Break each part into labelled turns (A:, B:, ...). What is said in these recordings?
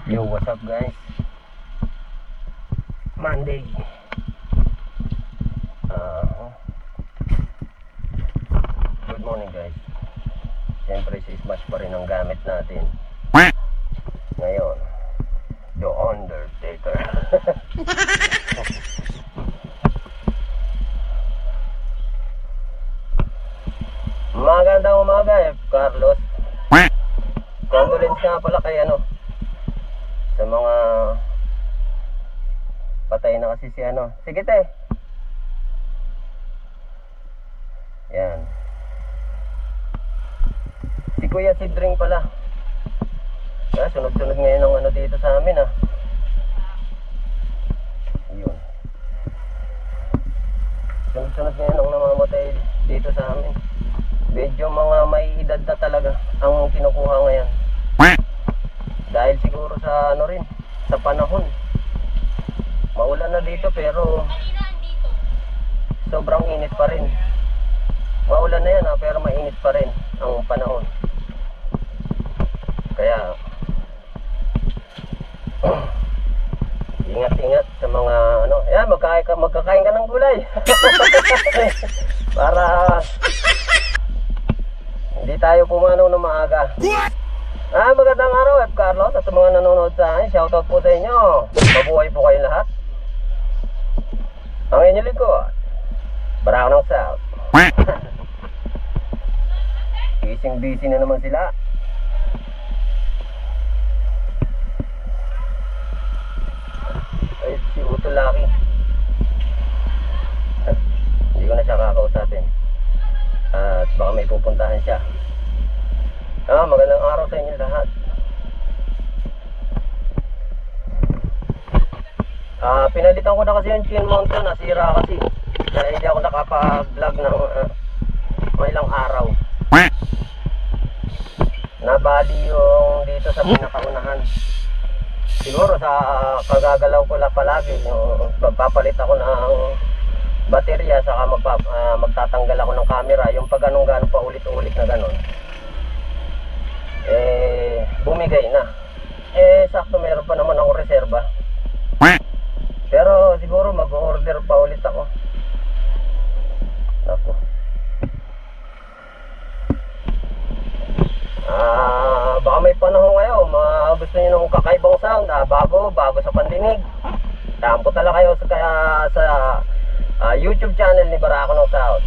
A: Yo, what's up guys? Monday. Good morning guys. Siyempre si Smash pa rin ang gamit natin ngayon. The Undertaker. Magandang umaga Carlos. Condolence nga pala kay sa mga patay na kasi si Sige te. Yan. Si Kuya Sidring pala. Sunod-sunod ngayon ang dito sa amin Yun. Sunod-sunod ngayon ang namamatay dito sa amin. Medyo mga may edad na talaga ang kinukuha ngayon. Dahil siguro sa rin, sa panahon. Maulan na dito pero sobrang init pa rin. Maulan na yan pero mainit pa rin ang panahon. Kaya ingat-ingat sa mga yan, magkakain ka ng gulay. Para hindi tayo pumanaw na maaga. Magandang araw Carlos at sa mga nanonood sa akin. Shoutout po sa inyo. Mabuhay po kayo lahat. Ang inyong lingkod, Barako ng South. Busy na naman sila. Ay, si Uto Laki. Hindi ko na siya kakausapin. At baka may pupuntahan siya. Magandang araw sa inyo lahat. Pinalitan ko na kasi yung chin mount ko, nasira kasi. Kaya hindi ako nakapag-vlog ng may ilang araw. Nabali yung dito sa pinakaunahan. Siguro sa kagagalaw ko lang palagi, yung magpapalit ako ng baterya, saka magtatanggal ako ng camera, yung pag ganun pa ulit-ulit na ganun. Bumigay na. Sakto meron pa naman ako reserba. Pero siguro mag-order pa ulit ako. Naku. Baka may panahon ngayon, gusto niyo ng kakaibang sound, bago sa pandinig. Punta lang kayo sa YouTube channel ni Barako ng South.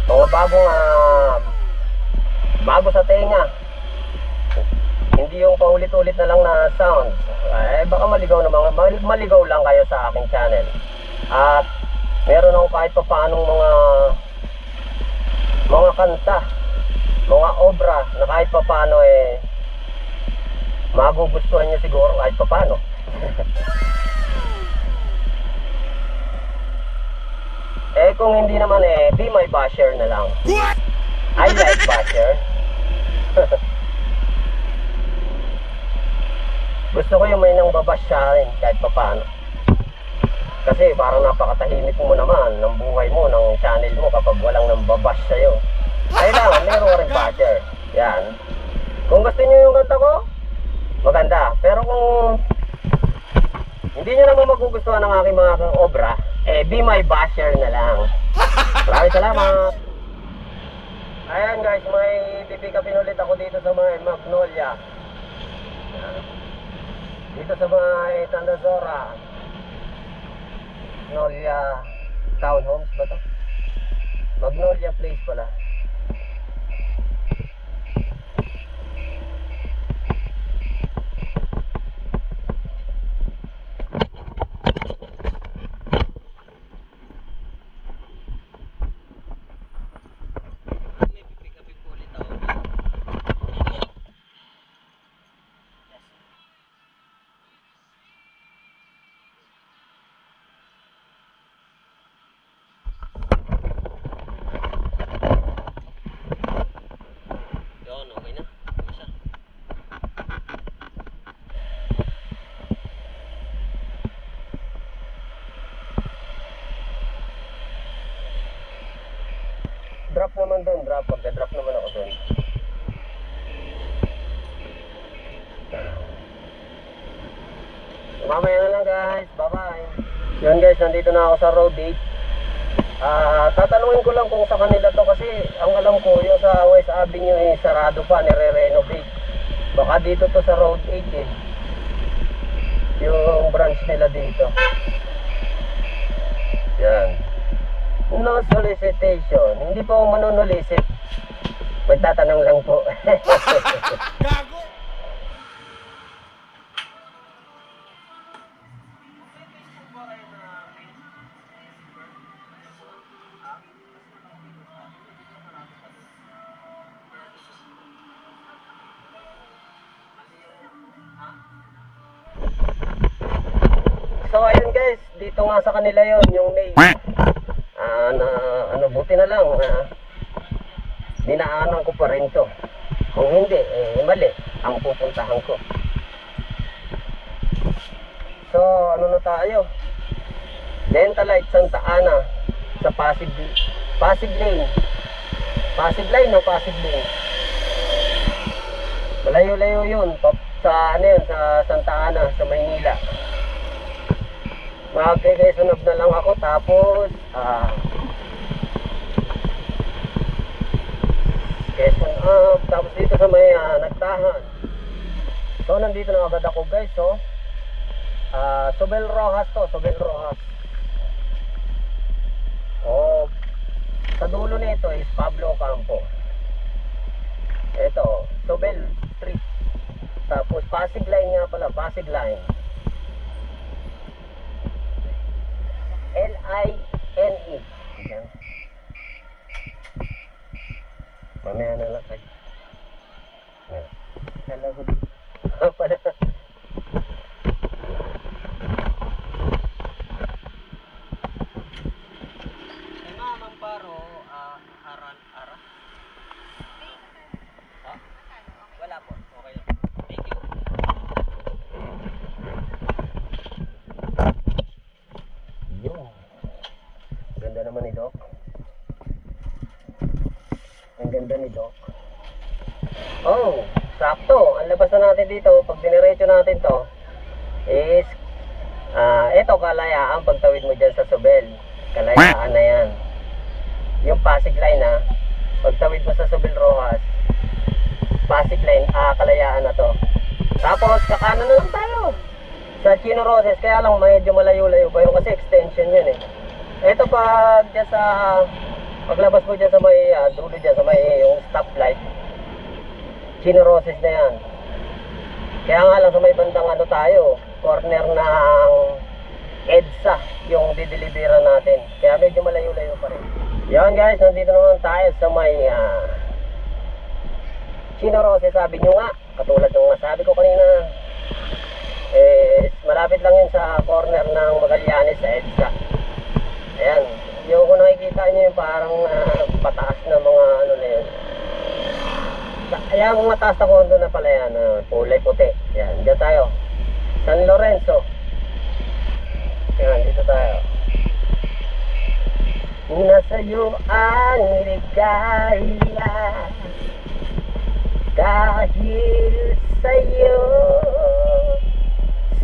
A: Mga bago sa tenga. Hindi yung paulit-ulit na lang na sound. Baka maligaw lang kayo sa aking channel. At meron ako kahit pa paanong mga kanta, mga obra na kahit pa paano magugustuhan nyo siguro kahit pa paano. Kung hindi naman be my basher na lang. I like basher. Gusto ko yung may nang babash sa akin kahit pa paano. Kasi parang napakatahimik mo naman ng buhay mo, ng channel mo kapag walang nang babash sa'yo. Kailangan meron ka rin basher. Yan. Kung gusto nyo yung kanta ko, maganda. Pero kung hindi nyo naman magugustuhan ng aking mga obra, be my basher na lang. Maraming salamat. Ayan guys, may pipikapin ulit ako dito sa mga Magnolia. Dito sa mga Tandazora. Magnolia Townhomes ba to? Magnolia Place pala. Drop naman doon, pagka-drop naman ako doon. Mamaya na lang guys. Bye-bye. Yun guys, nandito na ako sa road 8. Tatanungin ko lang kung sa kanila to kasi ang alam ko yung sa West Avenue eh, sarado pa, nire-renovate. Baka dito to sa road 8 eh. Yung branch nila dito. Yan. No solicitation. Hindi po ako manunulisit. Magtatanong lang po.
B: Gago!
A: So ayun guys, dito nga sa kanila yon yung name. Buti na lang dinaanan ko pa rin to. Kung hindi, mali ang pupuntahan ko. So ano na tayo? Dentalite Santa Ana sa Pasig Lane. Pasig Lane o Pasig Lane? Malayo-layo yun. Sa ano yun, sa Santa Ana, sa Maynila. Magkikaisunod na lang ako tapos Quezon up, tapos dito sa may Nagtahan. So nandito na agad ako guys. So Sobel Rojas to, Sobel Rojas. Sa dulo nito is Pablo Campo. Ito, Sobel Street. Tapos Pasig Line nga pala, Pasig Line. L-I-N-E. Ayan. Mamaya na lang kayo. Kala ko dito. Pala. Ma'am Amparo, Ara? Wala po. Okay lang. Thank you. Yung ganda naman ni Doc. Ang ganda ni Doc. Oh, sakto. Ang labas na natin dito, pag diniretso natin to is eto Kalayaan, pagtawid mo dyan sa Sobel. Kalayaan na yan. Yung Pasig Line pagtawid mo sa Sobel Rojas, Pasig Line, Kalayaan na to. Tapos kakanan na lang tayo sa Chino Roses, kaya lang medyo malayo-layo pa yun kasi extension yun eh. Ito pag dyan sa paglabas mo dyan sa may dulo dyan sa may yung stoplight, Chino Roses na yan. Kaya nga lang sa may bandang tayo, corner ng EDSA yung dideliveran natin, kaya medyo malayo-layo pa rin. Yan guys, nandito naman tayo sa may Chino Roses. Sabi nyo nga, katulad ng nasabi ko kanina, malapit lang yun sa corner ng Magallanes sa EDSA. Ayan, yung kung nakikita nyo yung parang pataas na mga na yun. Ayan, mga taas na kondo na pala yan, kulay puti. Ayan, dyan tayo, San Lorenzo. Ayan, dito tayo. Nasa'yo ang ligaya dahil sa'yo,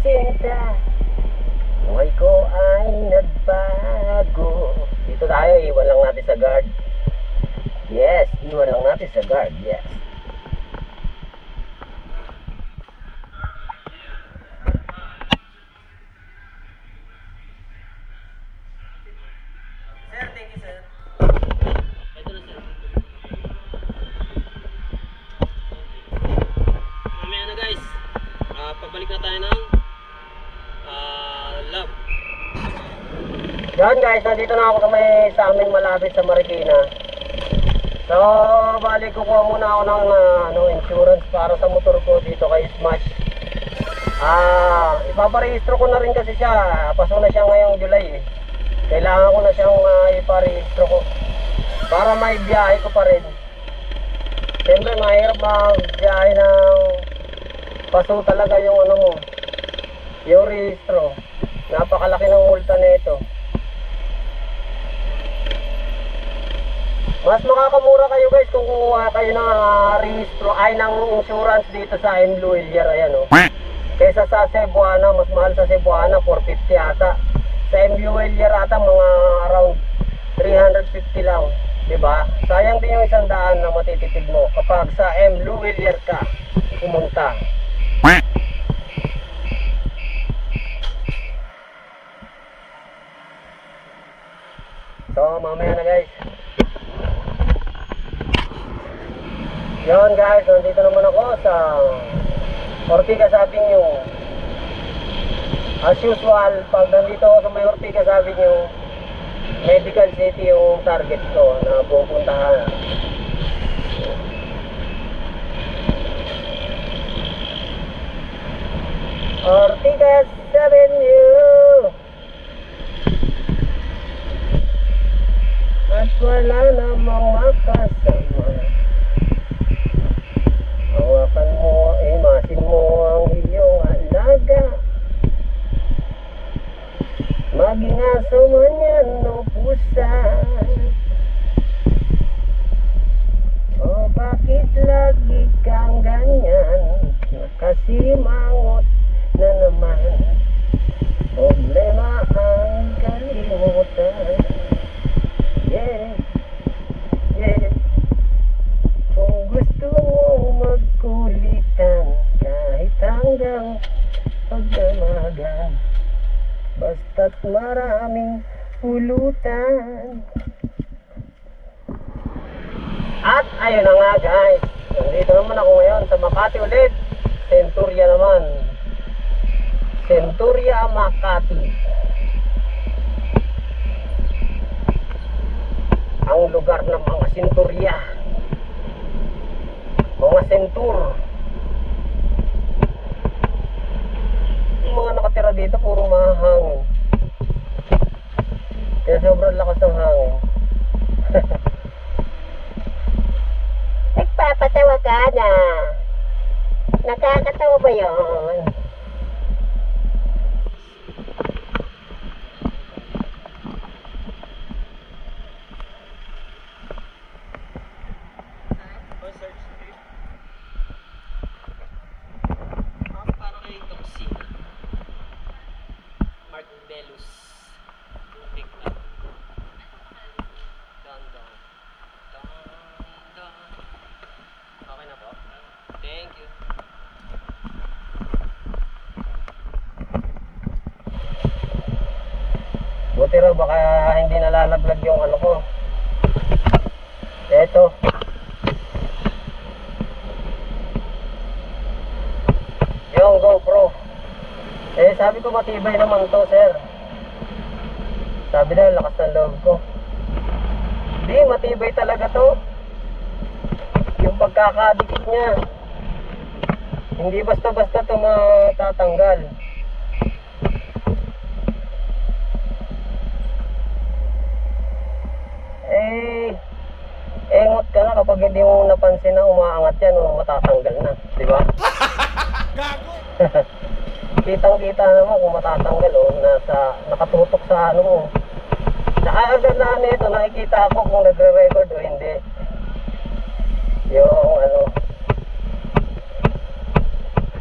A: sinta, buhay ko ay nagbago. Dito tayo, iwan lang natin sa guard. Yes, iwan lang natin sa guard, yes. Sir, thank you sir. Ito na sir. Mamaya na guys, pagbalik na tayo ng lab. Yan guys, nandito na ako sa amin malapit sa Marikina. So, balik kukuha muna ako ng insurance para sa motor ko dito kay Smash. Ipaparehistro ko na rin kasi siya. Paso na siya ngayong July eh. Kailangan ko na siyang iparehistro ko para may biyahe ko pa rin. Siyempre mahirap magbiyahe ng paso talaga yung yung rehistro. Napakalaki ng multa nito. Mas makakamura kayo guys kung kuha kayo ng rehistro ng insurance dito sa M. Luilier. Ayan Kaysa sa Cebuana, mas mahal sa Cebuana, 450 ata. Sa MU Willier ata, mga around 350 lang. Diba? Sayang din yung 100 na matitipid mo kapag sa MU Willier ka pumunta. So, mamaya na guys. Yun guys, nandito naman ako sa Ortigas Avenue. As usual, pag nandito ako sa may Ortigas Avenue, Medical City yung target ko na pupuntahan. Ortigas Avenue. At wala namang makasama. Hawakan mo, imasin mo ang iyong alaga. Maging aso man yan o pusa. O bakit lagi kang ganyan? Nakasimangot na naman. Problema ang kalimutan. Yeah, yeah. Kung gusto mo magkulitan kahit hanggang pagdamagan, basta't maraming pulutan. At ayun na nga guys, nandito naman ako ngayon sa Makati ulit. Centuria naman, Centuria Makati. Ang lugar ng mga Centuria, mga Centur. Yung mga nakatira dito puro mahangin, kaya sobrang lakas ng hangin. Nagpapatawa ka na. Nakakatawa ba yun?
C: Thank you.
A: Buti raw baka hindi nalalaglag yung ano ko. Eto. Yung GoPro. Eh sabi ko matibay naman to, sir. Sabi na lakas ng loob ko. Di, matibay talaga to. Yung pagkakadikit niya, hindi basta-basta ito matatanggal. Engot ka na kapag hindi mo napansin na umaangat yan o matatanggal na, di ba?
B: Gago!
A: Kitang-kita naman kung matatanggal o nakatutok sa ano mo. Saka agad na nito, nakikita ako kung nagre-record o hindi. Yung ano,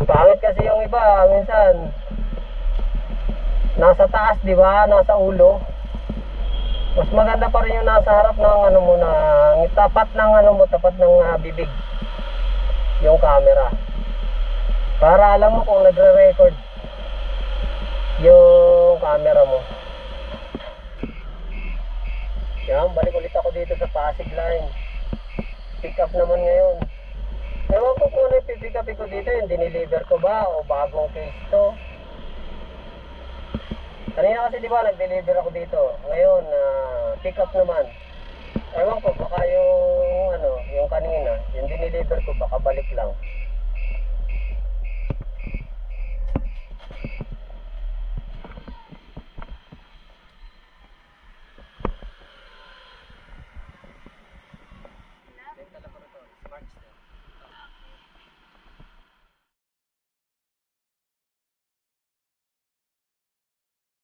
A: pangit kasi yung iba, minsan nasa taas, di ba? Nasa ulo. Mas maganda pa rin yung nasa harap ng ano mo, na tapat ng ano mo, tapat ng bibig yung camera, para alam mo kung nagre-record yung camera mo. Yan, balik ulit ako dito sa Pasig Line. Pick up naman ngayon. Ewan ko kung ano yung pick up ko dito, yung diniliver ko ba o bagong case to. Kanina kasi di ba nag-deliver ako dito. Ngayon, pick up naman. Ewan ko, baka yung ano, yung kanina, yung diniliver ko, baka balik lang.